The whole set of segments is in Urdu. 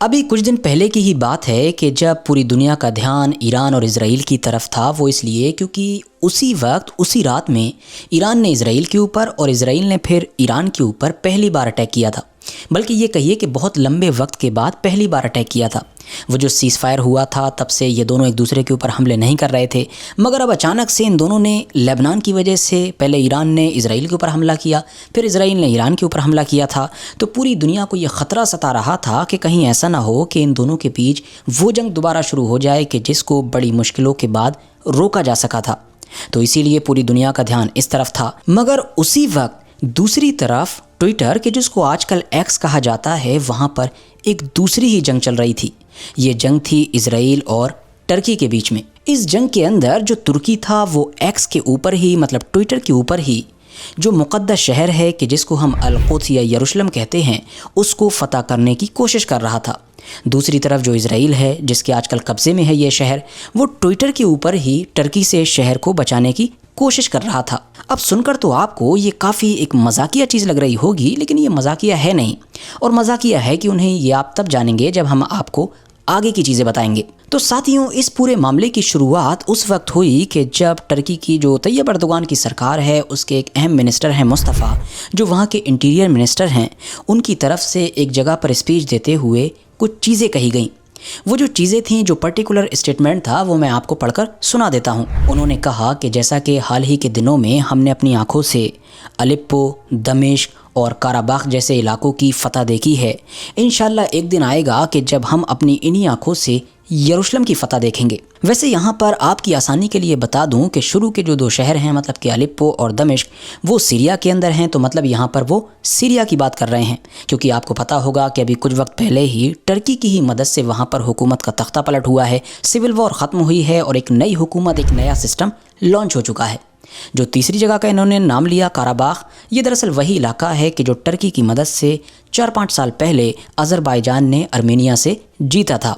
ابھی کچھ دن پہلے کی ہی بات ہے کہ جب پوری دنیا کا دھیان ایران اور اسرائیل کی طرف تھا، وہ اس لیے کیونکہ اسی وقت اسی رات میں ایران نے اسرائیل کے اوپر اور اسرائیل نے پھر ایران کے اوپر پہلی بار اٹیک کیا تھا، بلکہ یہ کہیے کہ بہت لمبے وقت کے بعد پہلی بار اٹیک کیا تھا۔ وہ جو سیز فائر ہوا تھا تب سے یہ دونوں ایک دوسرے کے اوپر حملے نہیں کر رہے تھے، مگر اب اچانک سے ان دونوں نے لبنان کی وجہ سے پہلے ایران نے اسرائیل کے اوپر حملہ کیا، پھر اسرائیل نے ایران کے اوپر حملہ کیا تھا، تو پوری دنیا کو یہ خطرہ ستا رہا تھا کہ کہیں ایسا نہ ہو کہ ان دونوں کے بیچ وہ جنگ دوبارہ شروع ہو جائے کہ جس کو بڑی مشکلوں کے بعد روکا جا سکا تھا۔ تو اسی لیے پوری دنیا کا دھیان اس طرف تھا، مگر اسی وقت دوسری طرف ٹویٹر کہ جس کو آج کل ایکس کہا جاتا ہے، وہاں پر ایک دوسری ہی جنگ چل رہی تھی۔ یہ جنگ تھی اسرائیل اور ترکی کے بیچ میں۔ اس جنگ کے اندر جو ترکی تھا وہ ایکس کے اوپر ہی، مطلب ٹویٹر کے اوپر ہی جو مقدس شہر ہے کہ جس کو ہم القدس یا یروشلم کہتے ہیں، اس کو فتح کرنے کی کوشش کر رہا تھا۔ دوسری طرف جو اسرائیل ہے جس کے آج کل قبضے میں ہے یہ شہر، وہ ٹویٹر کے اوپر ہی ترکی سے شہر کو بچانے کی کوشش کر رہا تھا۔ اب سن کر تو آپ کو یہ کافی ایک مذاقیہ چیز لگ رہی ہوگی، لیکن یہ مذاقیہ ہے نہیں، اور مذاقیہ ہے کہ انہیں یہ آپ تب جانیں گے جب ہم آپ کو آگے کی چیزیں بتائیں گے۔ تو ساتھیوں، اس پورے معاملے کی شروعات اس وقت ہوئی کہ جب ترکی کی جو طیب اردوغان کی سرکار ہے، اس کے ایک اہم منسٹر ہیں مصطفیٰ، جو وہاں کے انٹیریئر منسٹر ہیں، ان کی طرف سے ایک جگہ پر اسپیچ دیتے ہوئے کچھ چیزیں کہی گئیں۔ وہ جو چیزیں تھیں، جو پرٹیکولر اسٹیٹمنٹ تھا، وہ میں آپ کو پڑھ کر سنا دیتا ہوں۔ انہوں نے کہا کہ جیسا کہ حال ہی کے دنوں میں ہم نے اپنی آنکھوں سے الیپو، دمشق اور کاراباخ جیسے علاقوں کی فتح دیکھی ہے، انشاءاللہ ایک دن آئے گا کہ جب ہم اپنی انہی آنکھوں سے یروشلم کی فتح دیکھیں گے۔ ویسے یہاں پر آپ کی آسانی کے لیے بتا دوں کہ شروع کے جو دو شہر ہیں، مطلب کہ الیپو اور دمشق، وہ سیریا کے اندر ہیں، تو مطلب یہاں پر وہ سیریا کی بات کر رہے ہیں، کیونکہ آپ کو پتہ ہوگا کہ ابھی کچھ وقت پہلے ہی ترکی کی ہی مدد سے وہاں پر حکومت کا تختہ پلٹ ہوا ہے، سول وار ختم ہوئی ہے اور ایک نئی حکومت، ایک نیا سسٹم لانچ ہو چکا ہے۔ جو تیسری جگہ کا انہوں نے نام لیا کاراباخ، یہ دراصل وہی علاقہ ہے کہ جو ترکی کی مدد سے 4-5 سال پہلے آذربائیجان نے ارمینیا سے جیتا تھا۔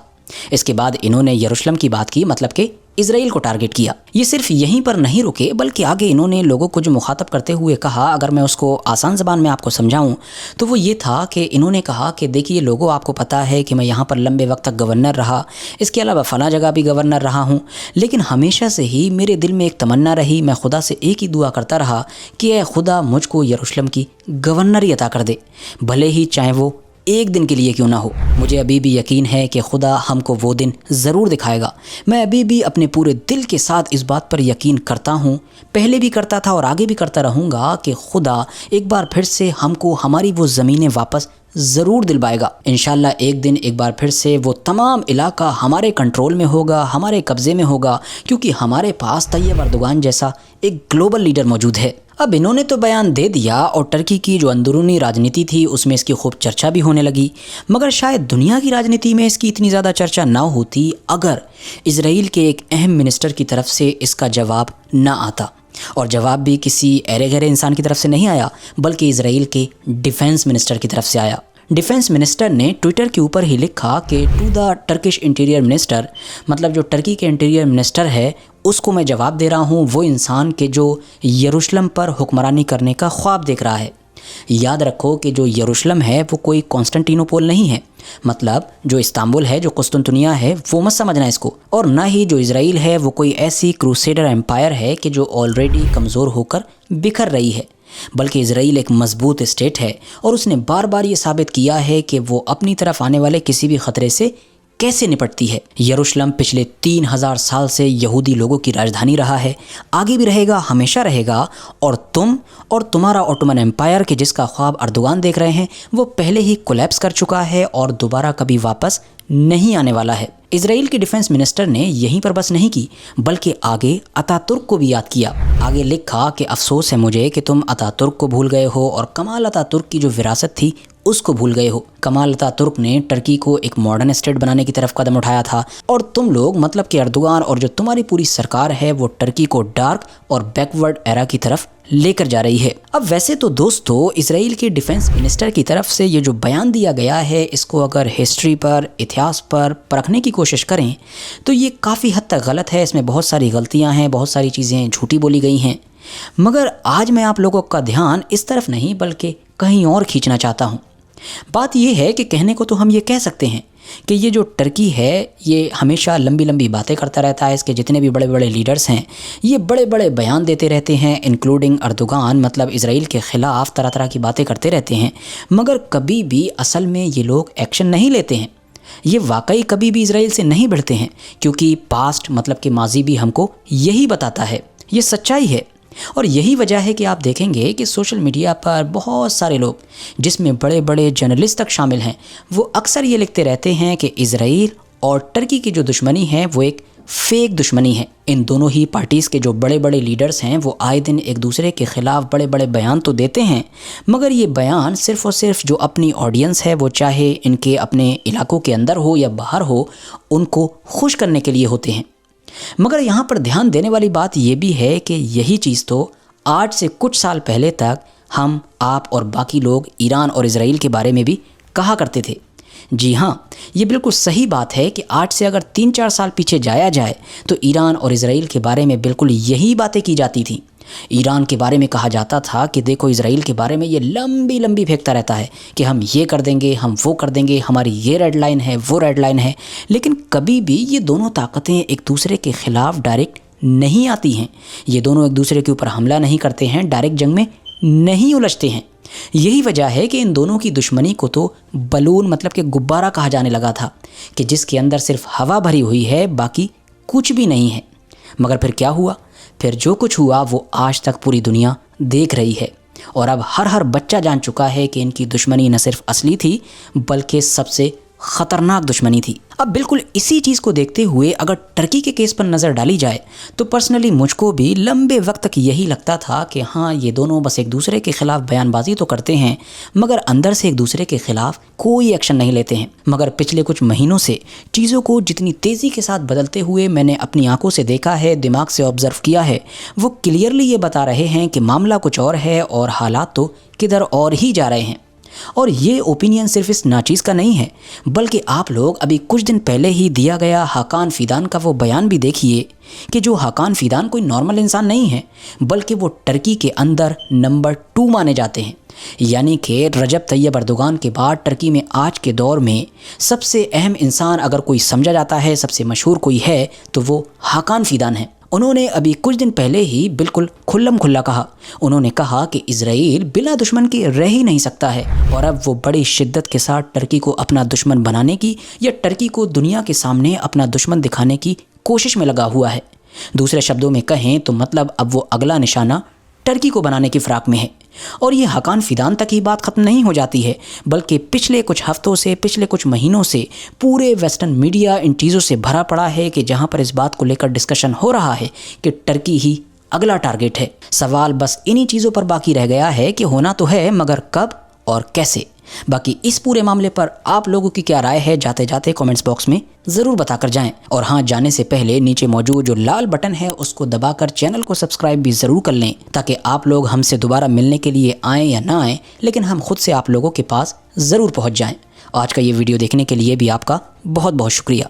اس کے بعد انہوں نے یروشلم کی بات کی، مطلب کہ اسرائیل کو ٹارگٹ کیا۔ یہ صرف یہیں پر نہیں رکے، بلکہ آگے انہوں نے لوگوں کو جو مخاطب کرتے ہوئے کہا، اگر میں اس کو آسان زبان میں آپ کو سمجھاؤں تو وہ یہ تھا کہ انہوں نے کہا کہ دیکھیے لوگوں، آپ کو پتہ ہے کہ میں یہاں پر لمبے وقت تک گورنر رہا، اس کے علاوہ فلاں جگہ بھی گورنر رہا ہوں، لیکن ہمیشہ سے ہی میرے دل میں ایک تمنا رہی، میں خدا سے ایک ہی دعا کرتا رہا کہ اے خدا مجھ کو یروشلم کی گورنری عطا کر دے، بھلے ہی چاہے وہ ایک دن کے لیے کیوں نہ ہو۔ مجھے ابھی بھی یقین ہے کہ خدا ہم کو وہ دن ضرور دکھائے گا۔ میں ابھی بھی اپنے پورے دل کے ساتھ اس بات پر یقین کرتا ہوں، پہلے بھی کرتا تھا اور آگے بھی کرتا رہوں گا، کہ خدا ایک بار پھر سے ہم کو ہماری وہ زمینیں واپس ضرور دلوائے گا۔ انشاءاللہ ایک دن ایک بار پھر سے وہ تمام علاقہ ہمارے کنٹرول میں ہوگا، ہمارے قبضے میں ہوگا، کیونکہ ہمارے پاس طیب اردوغان جیسا ایک گلوبل لیڈر موجود ہے۔ اب انہوں نے تو بیان دے دیا، اور ترکی کی جو اندرونی راجنیتی تھی اس میں اس کی خوب چرچا بھی ہونے لگی، مگر شاید دنیا کی راجنیتی میں اس کی اتنی زیادہ چرچا نہ ہوتی اگر اسرائیل کے ایک اہم منسٹر کی طرف سے اس کا جواب نہ آتا، اور جواب بھی کسی ایرے غیر انسان کی طرف سے نہیں آیا، بلکہ اسرائیل کے ڈیفنس منسٹر کی طرف سے آیا۔ ڈیفنس منسٹر نے ٹویٹر کے اوپر ہی لکھا کہ to the Turkish interior minister, مطلب جو ترکی کے انٹیریئر منسٹر ہے اس کو میں جواب دے رہا ہوں، وہ انسان کہ جو یروشلم پر حکمرانی کرنے کا خواب دیکھ رہا ہے۔ یاد رکھو کہ جو یروشلم ہے وہ کوئی کانسٹنٹینوپول نہیں ہے، مطلب جو استنبول ہے، جو قسطنطنیہ ہے، وہ مت سمجھنا اس کو، اور نہ ہی جو اسرائیل ہے وہ کوئی ایسی کروسیڈر امپائر ہے کہ جو آلریڈی کمزور ہو کر بکھر رہی ہے، بلکہ اسرائیل ایک مضبوط اسٹیٹ ہے، اور اس نے بار بار یہ ثابت کیا ہے کہ وہ اپنی طرف آنے والے کسی بھی خطرے سے کیسے نپٹتی ہے۔ یروشلم پچھلے 3000 سال سے یہودی لوگوں کی راجدھانی رہا ہے، آگے بھی رہے گا، ہمیشہ رہے گا، اور تم اور تمہارا اوٹومن امپائر کہ جس کا خواب اردوغان دیکھ رہے ہیں، وہ پہلے ہی کولیپس کر چکا ہے اور دوبارہ کبھی واپس نہیں آنے والا ہے۔ اسرائیل کے ڈیفنس منسٹر نے یہیں پر بس نہیں کی، بلکہ آگے اتا ترک کو بھی یاد کیا۔ آگے لکھا کہ افسوس ہے مجھے کہ تم اتا ترک کو بھول گئے ہو، اور کمال اتا ترک کی جو وراثت تھی اس کو بھول گئے ہو۔ کمال اتا ترک نے ترکی کو ایک ماڈرن اسٹیٹ بنانے کی طرف قدم اٹھایا تھا، اور تم لوگ مطلب کہ اردوغان اور جو تمہاری پوری سرکار ہے وہ ترکی کو ڈارک اور بیکورڈ ایرا کی طرف لے کر جا رہی ہے۔ اب ویسے تو دوستو، اسرائیل کے ڈیفنس منسٹر کی طرف سے یہ جو بیان دیا گیا ہے، اس کو اگر ہسٹری پر، اتہاس پر پرکھنے کی کوشش کریں تو یہ کافی حد تک غلط ہے، اس میں بہت ساری غلطیاں ہیں، بہت ساری چیزیں جھوٹی بولی گئی ہیں، مگر آج میں آپ لوگوں کا دھیان اس طرف نہیں بلکہ کہیں اور کھینچنا چاہتا ہوں۔ بات یہ ہے کہ کہنے کو تو ہم یہ کہہ سکتے ہیں کہ یہ جو ٹرکی ہے یہ ہمیشہ لمبی لمبی باتیں کرتا رہتا ہے، اس کے جتنے بھی بڑے بڑے لیڈرز ہیں یہ بڑے بڑے بیان دیتے رہتے ہیں، انکلوڈنگ اردوغان، مطلب اسرائیل کے خلاف طرح طرح کی باتیں کرتے رہتے ہیں، مگر کبھی بھی اصل میں یہ لوگ ایکشن نہیں لیتے ہیں، یہ واقعی کبھی بھی اسرائیل سے نہیں بڑھتے ہیں، کیونکہ پاسٹ مطلب کہ ماضی بھی ہم کو یہی بتاتا ہے، یہ سچائی ہے۔ اور یہی وجہ ہے کہ آپ دیکھیں گے کہ سوشل میڈیا پر بہت سارے لوگ، جس میں بڑے بڑے جرنلسٹ تک شامل ہیں، وہ اکثر یہ لکھتے رہتے ہیں کہ اسرائیل اور ٹرکی کی جو دشمنی ہے وہ ایک فیک دشمنی ہے۔ ان دونوں ہی پارٹیز کے جو بڑے بڑے لیڈرز ہیں وہ آئے دن ایک دوسرے کے خلاف بڑے بڑے بیان تو دیتے ہیں، مگر یہ بیان صرف اور صرف جو اپنی آڈینس ہے، وہ چاہے ان کے اپنے علاقوں کے اندر ہو یا باہر ہو، ان کو خوش کرنے کے لیے ہوتے ہیں۔ مگر یہاں پر دھیان دینے والی بات یہ بھی ہے کہ یہی چیز تو آج سے کچھ سال پہلے تک ہم، آپ اور باقی لوگ ایران اور اسرائیل کے بارے میں بھی کہا کرتے تھے۔ جی ہاں، یہ بالکل صحیح بات ہے کہ آج سے اگر 3-4 سال پیچھے جایا جائے تو ایران اور اسرائیل کے بارے میں بالکل یہی باتیں کی جاتی تھیں۔ ایران کے بارے میں کہا جاتا تھا کہ دیکھو اسرائیل کے بارے میں یہ لمبی لمبی پھینکتا رہتا ہے کہ ہم یہ کر دیں گے، ہم وہ کر دیں گے، ہماری یہ ریڈ لائن ہے، وہ ریڈ لائن ہے، لیکن کبھی بھی یہ دونوں طاقتیں ایک دوسرے کے خلاف ڈائریکٹ نہیں آتی ہیں، یہ دونوں ایک دوسرے کے اوپر حملہ نہیں کرتے ہیں، ڈائریکٹ جنگ میں نہیں الجھتے ہیں۔ یہی وجہ ہے کہ ان دونوں کی دشمنی کو تو بلون مطلب کہ غبارہ کہا جانے لگا تھا، کہ جس کے اندر صرف ہوا بھری ہوئی ہے، باقی کچھ بھی نہیں ہے۔ مگر پھر کیا ہوا؟ پھر جو کچھ ہوا وہ آج تک پوری دنیا دیکھ رہی ہے، اور اب ہر بچہ جان چکا ہے کہ ان کی دشمنی نہ صرف اصلی تھی بلکہ سب سے خطرناک دشمنی تھی۔ اب بالکل اسی چیز کو دیکھتے ہوئے اگر ٹرکی کے کیس پر نظر ڈالی جائے تو پرسنلی مجھ کو بھی لمبے وقت تک یہی لگتا تھا کہ ہاں یہ دونوں بس ایک دوسرے کے خلاف بیان بازی تو کرتے ہیں، مگر اندر سے ایک دوسرے کے خلاف کوئی ایکشن نہیں لیتے ہیں۔ مگر پچھلے کچھ مہینوں سے چیزوں کو جتنی تیزی کے ساتھ بدلتے ہوئے میں نے اپنی آنکھوں سے دیکھا ہے، دماغ سے آبزرو کیا ہے، وہ کلیئرلی یہ بتا رہے ہیں کہ معاملہ کچھ اور ہے اور حالات تو کدھر اور ہی جا رہے ہیں۔ اور یہ اوپینین صرف اس ناچیز کا نہیں ہے، بلکہ آپ لوگ ابھی کچھ دن پہلے ہی دیا گیا حاکان فیدان کا وہ بیان بھی دیکھیے کہ جو حاکان فیدان کوئی نارمل انسان نہیں ہے، بلکہ وہ ٹرکی کے اندر نمبر 2 مانے جاتے ہیں۔ یعنی کہ رجب طیب اردوغان کے بعد ٹرکی میں آج کے دور میں سب سے اہم انسان اگر کوئی سمجھا جاتا ہے، سب سے مشہور کوئی ہے تو وہ حاکان فیدان ہے۔ انہوں نے ابھی کچھ دن پہلے ہی بالکل کھلم کھلا کہا، انہوں نے کہا کہ اسرائیل بلا دشمن کے رہ ہی نہیں سکتا ہے، اور اب وہ بڑی شدت کے ساتھ ٹرکی کو اپنا دشمن بنانے کی یا ٹرکی کو دنیا کے سامنے اپنا دشمن دکھانے کی کوشش میں لگا ہوا ہے۔ دوسرے شبدوں میں کہیں تو مطلب اب وہ اگلا نشانہ ٹرکی کو بنانے کی فراق میں ہے۔ اور یہ حاکان فیدان تک ہی بات ختم نہیں ہو جاتی ہے، بلکہ پچھلے کچھ ہفتوں سے، پچھلے کچھ مہینوں سے پورے ویسٹرن میڈیا ان چیزوں سے بھرا پڑا ہے کہ جہاں پر اس بات کو لے کر ڈسکشن ہو رہا ہے کہ ٹرکی ہی اگلا ٹارگٹ ہے۔ سوال بس انہی چیزوں پر باقی رہ گیا ہے کہ ہونا تو ہے، مگر کب اور کیسے۔ باقی اس پورے معاملے پر آپ لوگوں کی کیا رائے ہے، جاتے جاتے کامنٹس باکس میں ضرور بتا کر جائیں۔ اور ہاں، جانے سے پہلے نیچے موجود جو لال بٹن ہے اس کو دبا کر چینل کو سبسکرائب بھی ضرور کر لیں، تاکہ آپ لوگ ہم سے دوبارہ ملنے کے لیے آئیں یا نہ آئیں، لیکن ہم خود سے آپ لوگوں کے پاس ضرور پہنچ جائیں۔ آج کا یہ ویڈیو دیکھنے کے لیے بھی آپ کا بہت بہت شکریہ۔